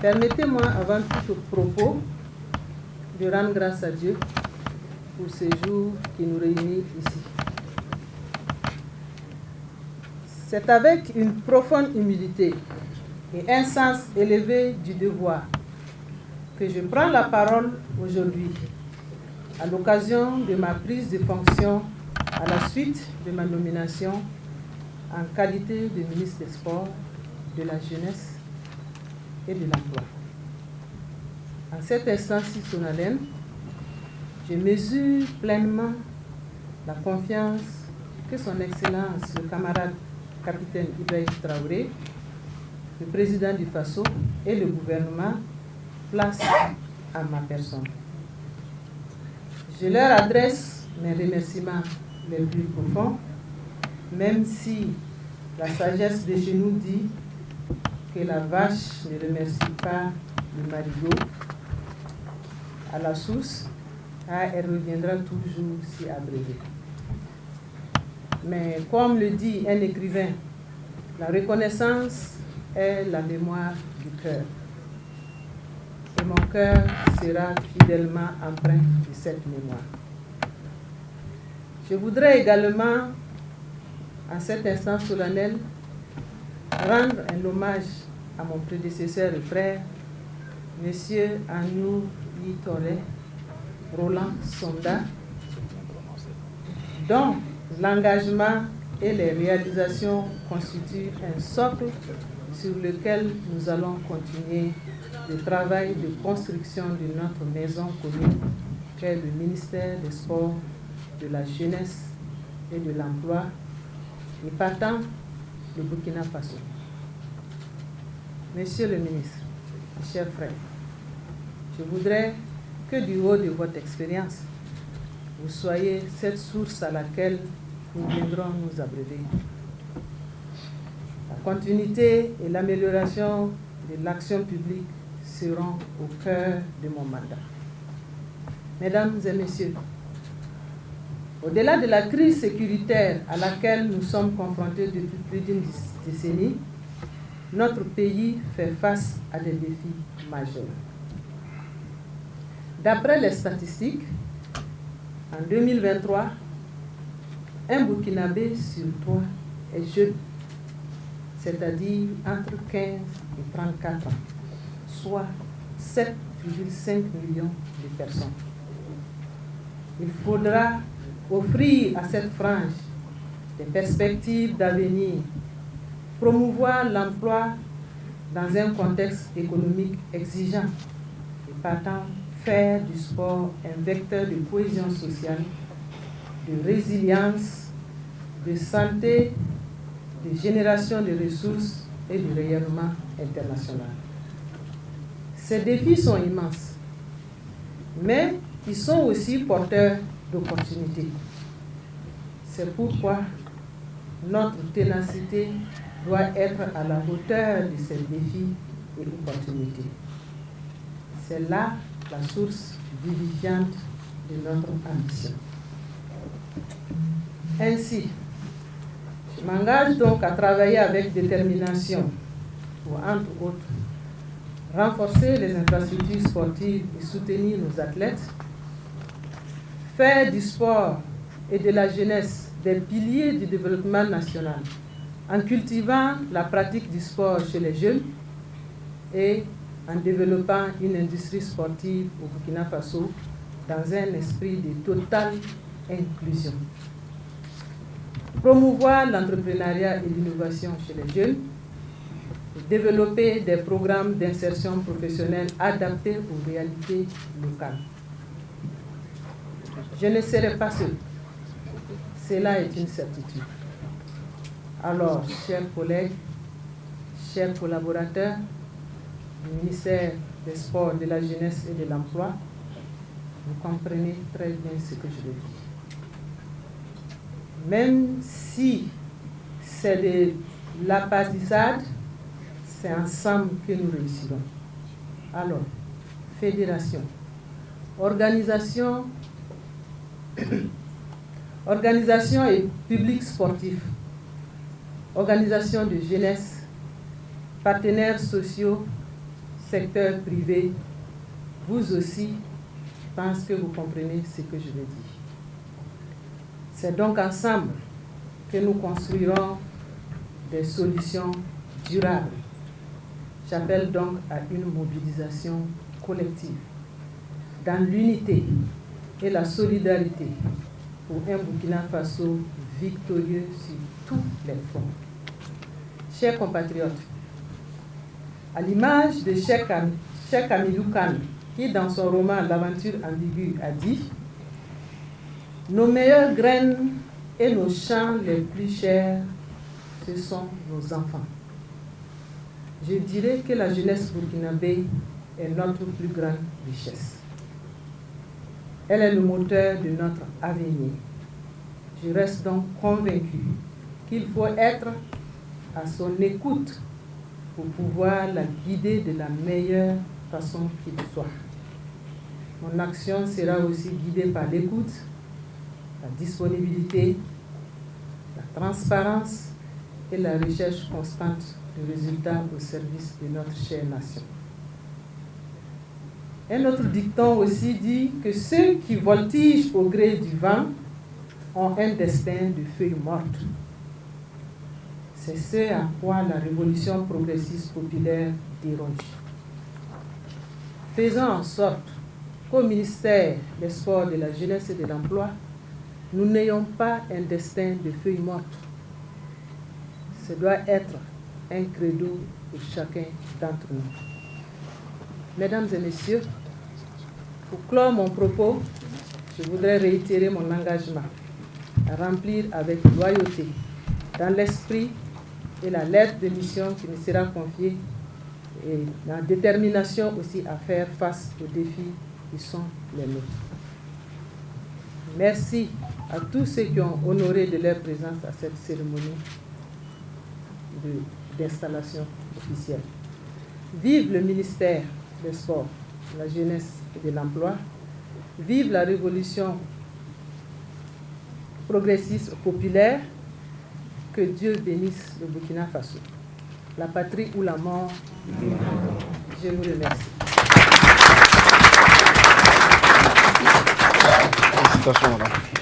Permettez-moi, avant tout propos, de rendre grâce à Dieu pour ce jour qui nous réunit ici. C'est avec une profonde humilité et un sens élevé du devoir que je prends la parole aujourd'hui à l'occasion de ma prise de fonction à la suite de ma nomination en qualité de ministre des Sports, de la Jeunesse et de l'Emploi. En cet instant si solennel, je mesure pleinement la confiance que son Excellence, le camarade capitaine Ibrahim Traoré, le président du FASO et le gouvernement placent à ma personne. Je leur adresse mes remerciements les plus profonds, même si la sagesse de chez nous dit que la vache ne remercie pas le marigot à la source, car elle reviendra toujours si abrégée. Mais comme le dit un écrivain, la reconnaissance est la mémoire du cœur. Et mon cœur sera fidèlement empreint de cette mémoire. Je voudrais également, en cet instant solennel, rendre un hommage à mon prédécesseur et frère, M. Anou Litore Roland Sonda, dont l'engagement et les réalisations constituent un socle sur lequel nous allons continuer le travail de construction de notre maison commune, qu'est le ministère des Sports, de la Jeunesse et de l'Emploi, et partant le Burkina Faso. Monsieur le ministre, chers frères, je voudrais que du haut de votre expérience, vous soyez cette source à laquelle nous viendrons nous abreuver. La continuité et l'amélioration de l'action publique seront au cœur de mon mandat. Mesdames et messieurs, au-delà de la crise sécuritaire à laquelle nous sommes confrontés depuis plus d'une décennie, notre pays fait face à des défis majeurs. D'après les statistiques, en 2023, un Burkinabé sur 3 est jeune, c'est-à-dire entre 15 et 34 ans, soit 7,5 millions de personnes. Il faudra offrir à cette frange des perspectives d'avenir, promouvoir l'emploi dans un contexte économique exigeant et partant faire du sport un vecteur de cohésion sociale, de résilience, de santé, de génération de ressources et de rayonnement international. Ces défis sont immenses, mais ils sont aussi porteurs d'opportunités. C'est pourquoi notre ténacité doit être à la hauteur de ces défis et opportunités. C'est là la source vivifiante de notre ambition. Ainsi, je m'engage donc à travailler avec détermination pour, entre autres, renforcer les infrastructures sportives et soutenir nos athlètes, faire du sport et de la jeunesse des piliers du développement national en cultivant la pratique du sport chez les jeunes et en développant une industrie sportive au Burkina Faso dans un esprit de totale inclusion. Promouvoir l'entrepreneuriat et l'innovation chez les jeunes, développer des programmes d'insertion professionnelle adaptés aux réalités locales. Je ne serai pas seul. Cela est une certitude. Alors, chers collègues, chers collaborateurs du ministère des Sports, de la Jeunesse et de l'Emploi, vous comprenez très bien ce que je veux dire. Même si c'est de l'apatissade, c'est ensemble que nous réussirons. Alors, fédération, organisation et public sportif, organisation de jeunesse, partenaires sociaux, secteur privé, vous aussi, je pense que vous comprenez ce que je veux dire. C'est donc ensemble que nous construirons des solutions durables. J'appelle donc à une mobilisation collective, dans l'unité et la solidarité pour un Burkina Faso victorieux sur tous les fronts. Chers compatriotes, à l'image de Cheikh Hamidou Kane, qui dans son roman L'aventure ambiguë a dit « Nos meilleures graines et nos champs les plus chers, ce sont nos enfants ». Je dirais que la jeunesse burkinabé est notre plus grande richesse. Elle est le moteur de notre avenir. Je reste donc convaincu qu'il faut être à son écoute pour pouvoir la guider de la meilleure façon qu'il soit. Mon action sera aussi guidée par l'écoute, la disponibilité, la transparence et la recherche constante de résultats au service de notre chère nation. Un autre dicton aussi dit que ceux qui voltigent au gré du vent ont un destin de feuilles mortes. C'est ce à quoi la révolution progressiste populaire déroge. Faisons en sorte qu'au ministère des Sports, de la Jeunesse et de l'Emploi, nous n'ayons pas un destin de feuilles mortes. Ce doit être un credo pour chacun d'entre nous. Mesdames et messieurs, pour clore mon propos, je voudrais réitérer mon engagement à remplir avec loyauté, dans l'esprit et la lettre de mission qui me sera confiée, et la détermination aussi à faire face aux défis qui sont les nôtres. Merci à tous ceux qui ont honoré de leur présence à cette cérémonie d'installation officielle. Vive le ministère des Sports, de la Jeunesse et de l'Emploi. Vive la révolution progressiste populaire. Que Dieu bénisse le Burkina Faso, la patrie ou la mort. Je vous remercie. Félicitations, madame.